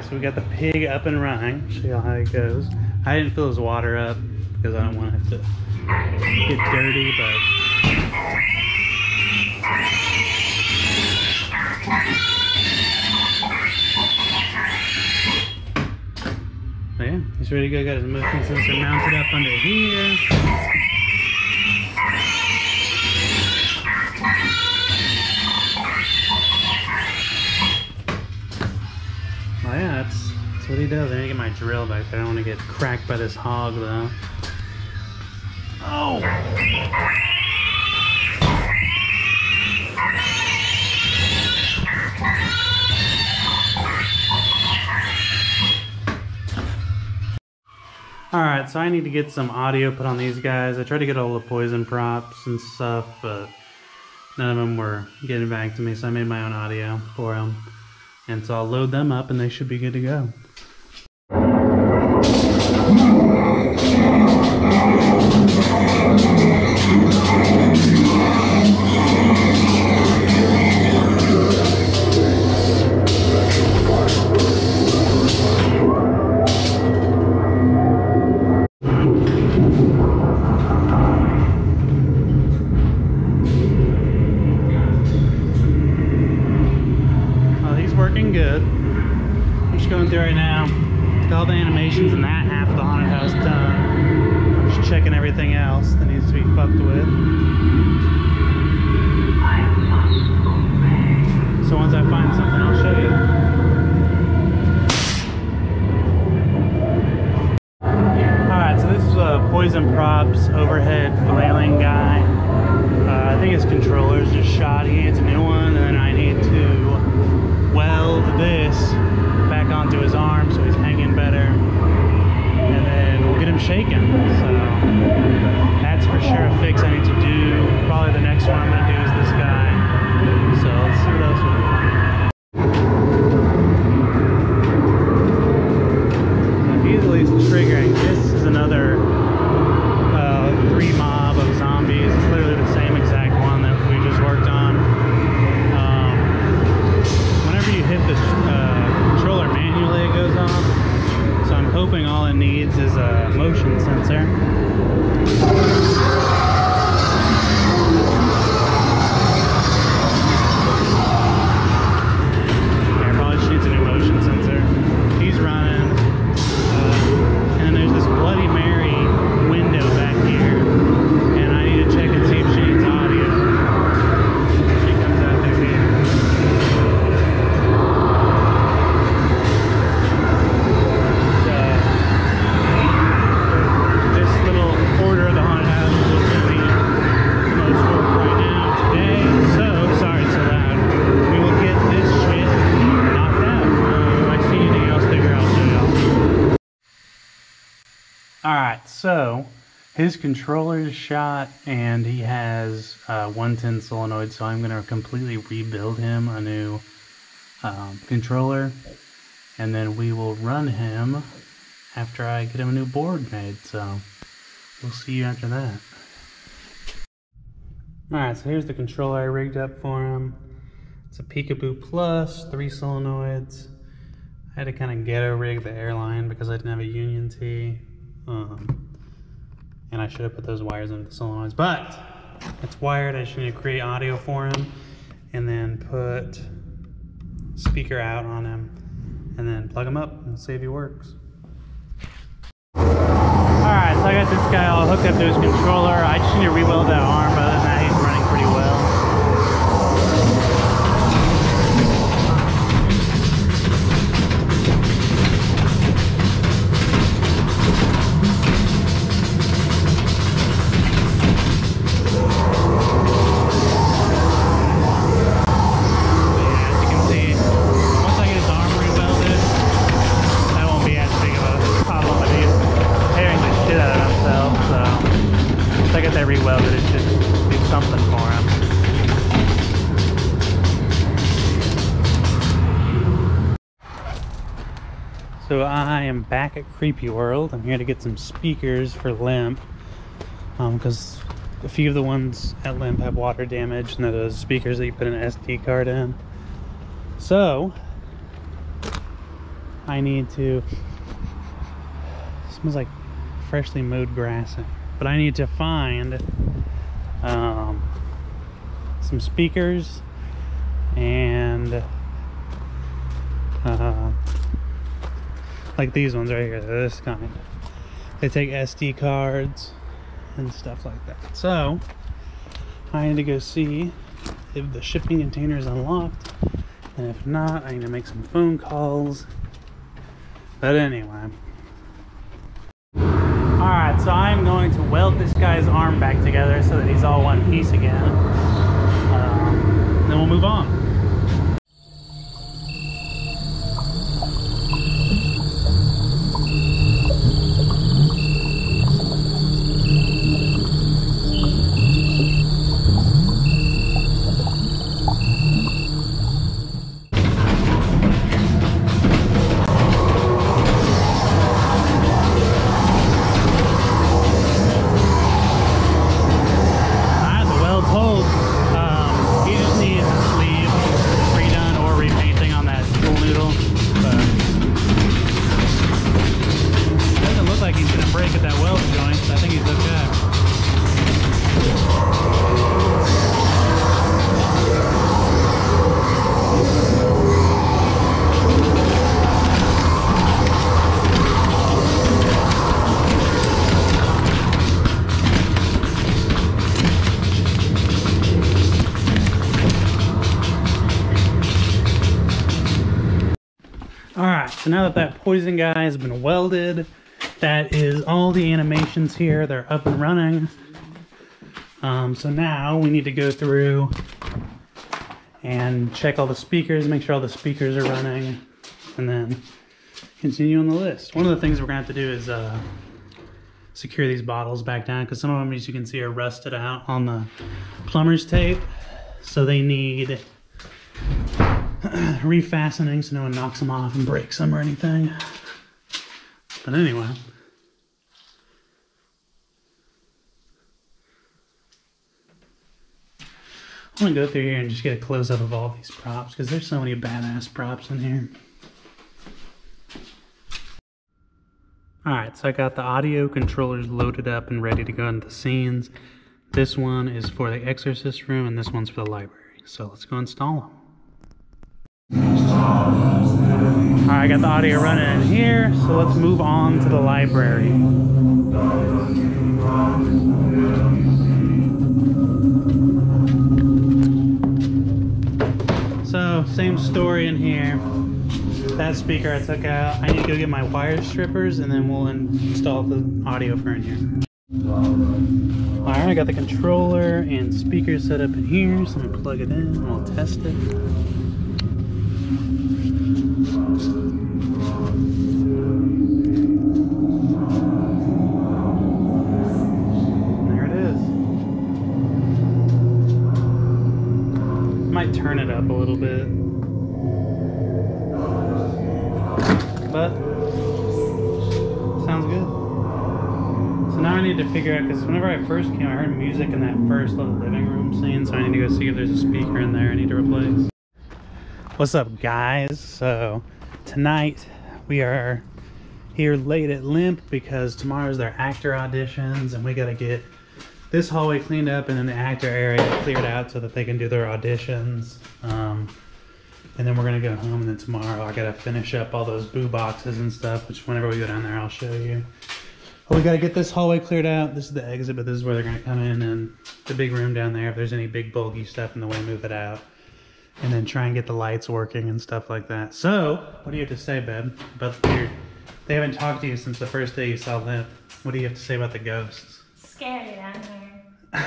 so we got the pig up and running. Show y'all how it goes. I didn't fill his water up because I don't want it to get dirty, but yeah, he's ready to go. Got his motion sensor mounted up under here. Oh yeah, that's what he does. I need to get my drill back there. I don't want to get cracked by this hog though. Oh! Alright, so I need to get some audio put on these guys. I tried to get all the poison props and stuff, but none of them were getting back to me, so I made my own audio for them. And so I'll load them up and they should be good to go. Good. I'm just going through right now. Got all the animations in that half of the haunted house done. I'm just checking everything else that needs to be fucked with. So once I find something, I'll show you. Alright, so this is Poison Props overhead flailing guy. I think his controller's just shot. He needs a new one, and then I need to weld this back onto his arm so he's hanging better, and then we'll get him shaking. So that's for sure a fix I need to do. Probably the next one I'm going to do is this guy. So let's see what else we can find. So if he's at least triggering, this is another 3 mob of zombies. It's literally the same exact one that we just worked on. You hit the controller manually, it goes off. So I'm hoping all it needs is a motion sensor. Yeah, probably just needs a new motion sensor. He's running. And there's this Bloody Mary window back here. And I need to check and see if she needs audio. She comes out through here. Alright, so his controller is shot and he has 110 solenoid, so I'm going to completely rebuild him a new controller, and then we will run him after I get him a new board made, so we'll see you after that. Alright, so here's the controller I rigged up for him. It's a Peekaboo Plus, 3 solenoids. I had to kind of ghetto rig the airline because I didn't have a Union T. And I should have put those wires into the solenoids, but it's wired. I just need to create audio for him and then put speaker out on him and then plug him up and see if he works. Alright, so I got this guy all hooked up to his controller. I just need to re-weld that arm, but other than that he's running pretty well. Re-welded, it should do something for him. So I am back at Creepy World. I'm here to get some speakers for Limp, because a few of the ones at Limp have water damage, and they're those speakers that you put an SD card in. So I need to, smells like freshly mowed grass, but I need to find some speakers and like these ones right here, they're this kind. They take SD cards and stuff like that. So I need to go see if the shipping container is unlocked, and if not, I need to make some phone calls. But anyway, alright, so I'm going to weld this guy's arm back together so that he's all one piece again. Then we'll move on. Alright, so now that that poison guy has been welded, that is all the animations here, they're up and running. So now we need to go through and check all the speakers, make sure all the speakers are running, and then continue on the list. One of the things we're going to have to do is secure these bottles back down, because some of them, as you can see, are rusted out on the plumber's tape, so they need refastening so no one knocks them off and breaks them or anything. But anyway, I'm gonna go through here and just get a close-up of all these props, because there's so many badass props in here. Alright, so I got the audio controllers loaded up and ready to go into the scenes. This one is for the exorcist room and this one's for the library. So let's go install them. Alright, I got the audio running in here, so let's move on to the library. So, same story in here. That speaker I took out. I need to go get my wire strippers and then we'll install the audio for in here. Alright, I got the controller and speakers set up in here, so I'm gonna plug it in and we'll test it. Might turn it up a little bit, but sounds good. So now I need to figure out, because whenever I first came, I heard music in that first little living room scene, so I need to go see if there's a speaker in there I need to replace. What's up, guys? So tonight we are here late at Limp because tomorrow's their actor auditions, and we got to get this hallway cleaned up and then the actor area cleared out so that they can do their auditions. And then we're gonna go home, and then tomorrow I gotta finish up all those boo boxes and stuff, which whenever we go down there I'll show you. But we gotta get this hallway cleared out. This is the exit, but this is where they're gonna come in, and the big room down there, if there's any big bulky stuff in the way, move it out. And then try and get the lights working and stuff like that. So, what do you have to say, babe? About they haven't talked to you since the first day you saw Limp. What do you have to say about the ghosts? Scary down here.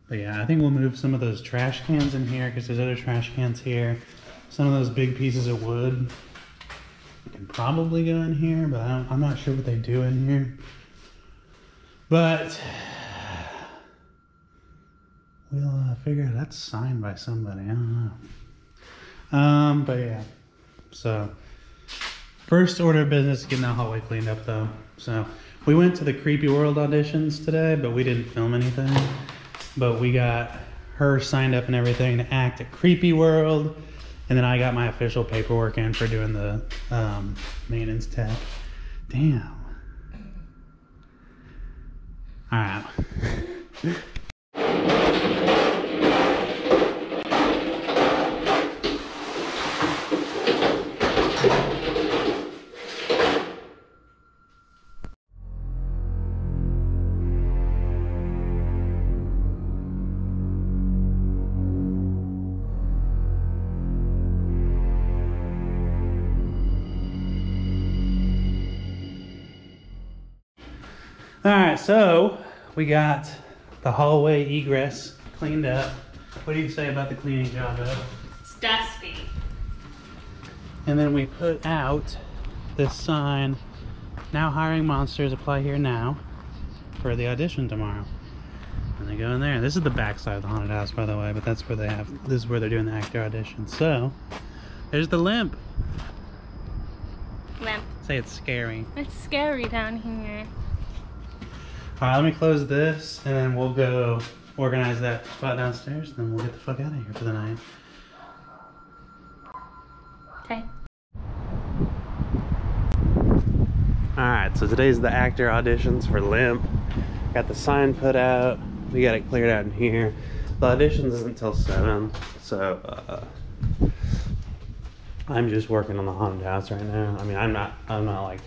But yeah, I think we'll move some of those trash cans in here because there's other trash cans here. Some of those big pieces of wood can probably go in here, but I'm not sure what they do in here. But we'll figure out. That's signed by somebody. I don't know. But yeah. So first order of business is getting that hallway cleaned up, though. So we went to the Creepy World auditions today, but we didn't film anything. But we got her signed up and everything to act at Creepy World. And then I got my official paperwork in for doing the maintenance tech. Damn. All right. All right, so we got the hallway egress cleaned up. What do you say about the cleaning job, Ed? It's dusty. And then we put out this sign, now hiring monsters, apply here now, for the audition tomorrow. And they go in there. This is the back side of the haunted house, by the way, but that's where they have, this is where they're doing the actor audition. So, there's the limp. Limp. Say it's scary. It's scary down here. All right, let me close this, and then we'll go organize that spot downstairs, and then we'll get the fuck out of here for the night. Okay. All right, so today's the actor auditions for Limp. Got the sign put out. We got it cleared out in here. The auditions isn't until 7, so I'm just working on the haunted house right now. I mean, I'm not like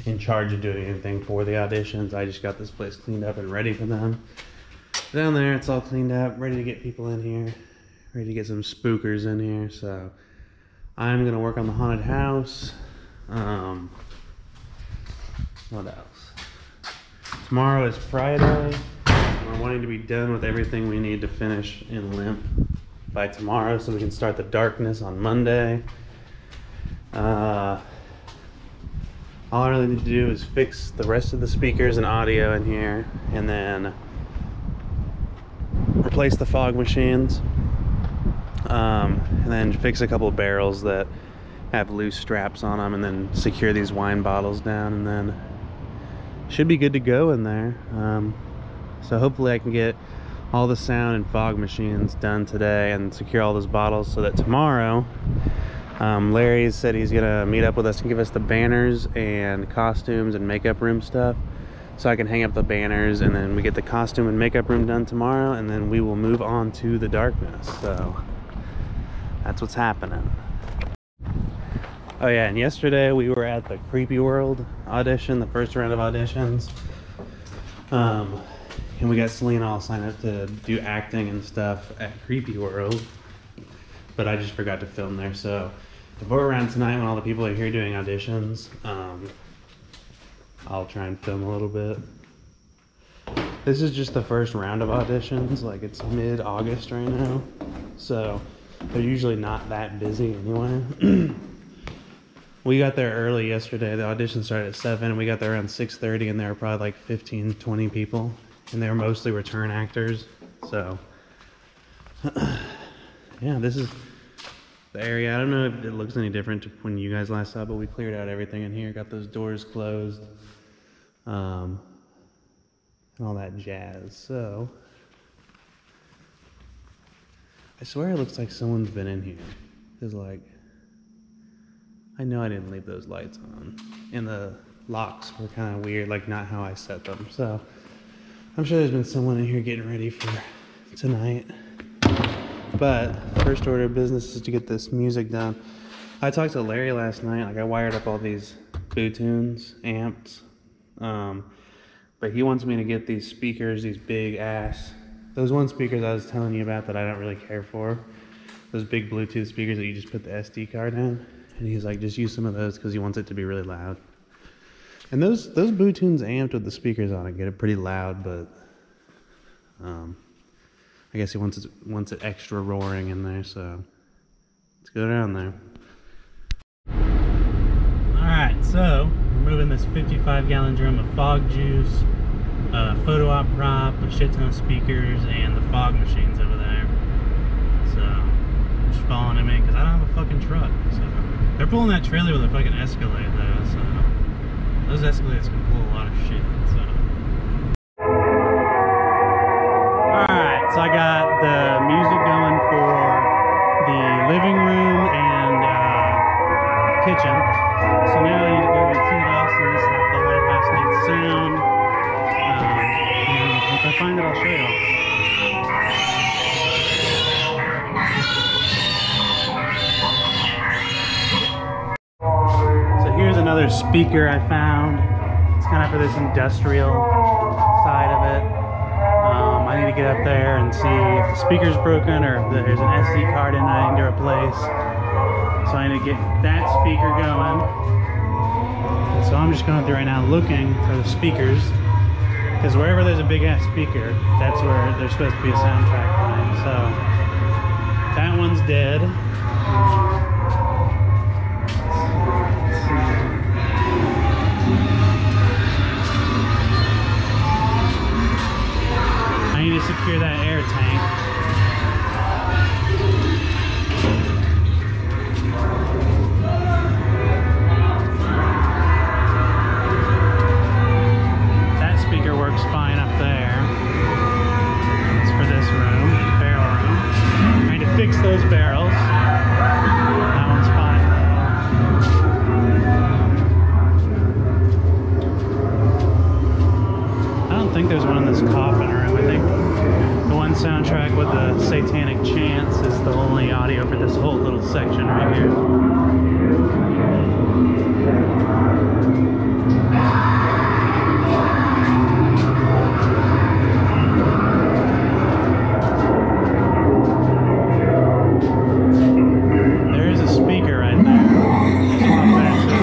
in charge of doing anything for the auditions. I just got this place cleaned up and ready for them. Down there, it's all cleaned up, ready to get people in here, ready to get some spookers in here. So I'm gonna work on the haunted house. What else? Tomorrow is Friday. We're wanting to be done with everything we need to finish in Limp by tomorrow so we can start the darkness on Monday. All I really need to do is fix the rest of the speakers and audio in here, and then replace the fog machines, and then fix a couple of barrels that have loose straps on them, and then secure these wine bottles down, and then should be good to go in there. So hopefully I can get all the sound and fog machines done today and secure all those bottles so that tomorrow Larry said he's gonna meet up with us and give us the banners and costumes and makeup room stuff, so I can hang up the banners, and then we get the costume and makeup room done tomorrow, and then we will move on to the darkness. So that's what's happening. Oh yeah, and yesterday we were at the Creepy World audition, the first round of auditions, and we got Selena all signed up to do acting and stuff at Creepy World, but I just forgot to film there. So if we're around tonight when all the people are here doing auditions, I'll try and film a little bit. This is just the first round of auditions. Like, it's mid-August right now, so they're usually not that busy anyway. We got there early yesterday. The audition started at 7, and we got there around 6:30, and there were probably like 15, 20 people, and they were mostly return actors. So yeah, this is the area. I don't know if it looks any different to when you guys last saw, but we cleared out everything in here, got those doors closed, and all that jazz. So I swear it looks like someone's been in here, because like, I know I didn't leave those lights on, and the locks were kind of weird, like not how I set them. So I'm sure there's been someone in here getting ready for tonight. But first order of business is to get this music done. I talked to Larry last night. Like, I wired up all these Bluetooth amps, but he wants me to get these speakers, these big ass, those one speakers I was telling you about that I don't really care for, those big Bluetooth speakers that you just put the SD card in. And he's like, just use some of those because he wants it to be really loud. And those Bluetooth amped with the speakers on it get it pretty loud, but I guess he wants it extra roaring in there, so let's go down there. Alright, so we're moving this 55-gallon drum of fog juice, photo op prop, a shit ton of speakers, and the fog machines over there. So just following him in because I don't have a fucking truck. So they're pulling that trailer with a fucking Escalade though, so those Escalades can pull a lot of shit. So alright, so I got the music going for the living room speaker I found. It's kind of for this industrial side of it. I need to get up there and see if the speaker's broken or if there's an SD card in it I need to replace. So I need to get that speaker going. So I'm just going through right now looking for the speakers, because wherever there's a big ass speaker, that's where there's supposed to be a soundtrack playing. So that one's dead. I need to secure that air tank. That speaker works fine up there. It's for this room, barrel room. I need to fix those barrels. That one's fine though. I don't think there's one in this coffin room. I think the one soundtrack with the satanic chants is the only audio for this whole little section right here. There is a speaker right there. Just walk back to it.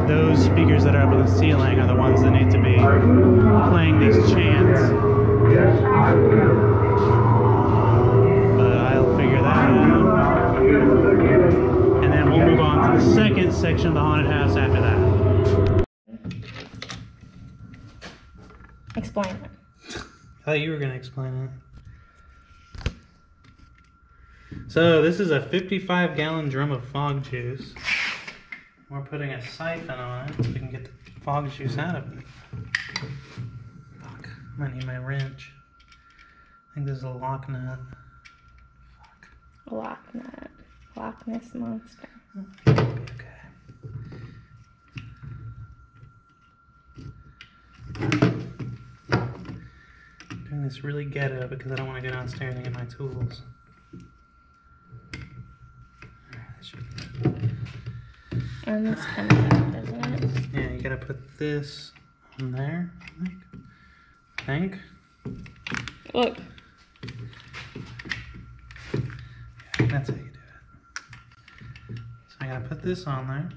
Those speakers that are up in the ceiling are the ones that need to be playing these chants. But I'll figure that out. And then we'll move on to the second section of the haunted house after that. Explain it. I thought you were going to explain it. So this is a 55-gallon drum of fog juice. We're putting a siphon on it so we can get the fog juice out of it. Fuck. I might need my wrench. I think this is a lock nut. Fuck. A lock nut. Loch Ness Monster. Okay. I'm doing this really ghetto because I don't want to go downstairs and get my tools. Alright, that should be good. And this comes out, doesn't it? Yeah, you gotta put this on there, I think. Look. Yeah, that's how you do it. So I gotta put this on there.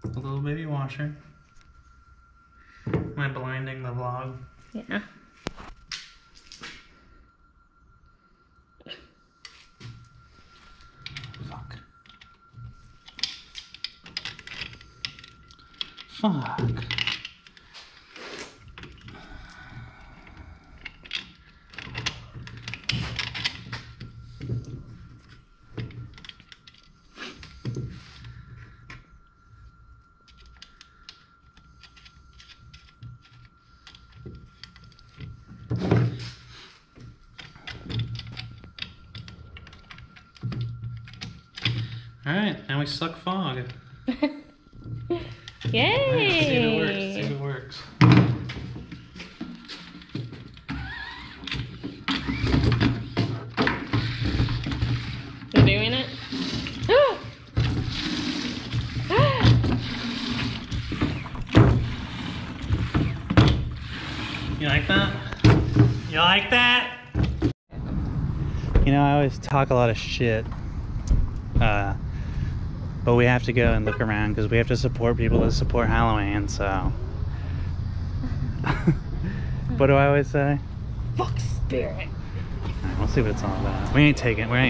A little baby washer. Am I blinding the vlog? Yeah. Fuck. Alright, now we suck fog. Yay! Right, see if it works. See if it works. You're doing it? You like that? You like that? You know, I always talk a lot of shit. But we have to go and look around because we have to support people that support Halloween, so. What do I always say? Fuck spirit. Alright, we'll see what it's all about. We ain't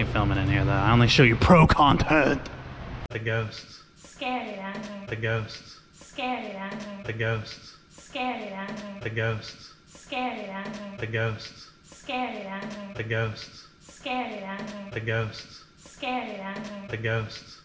filming in here though. I only show you pro content. The ghosts. Scary down there. The ghosts. Scary down there. The ghosts. Scary down there. The ghosts. Scary down there. The ghosts. Scary down there. The ghosts. Scary down there. The ghosts. Scary down there. The ghosts.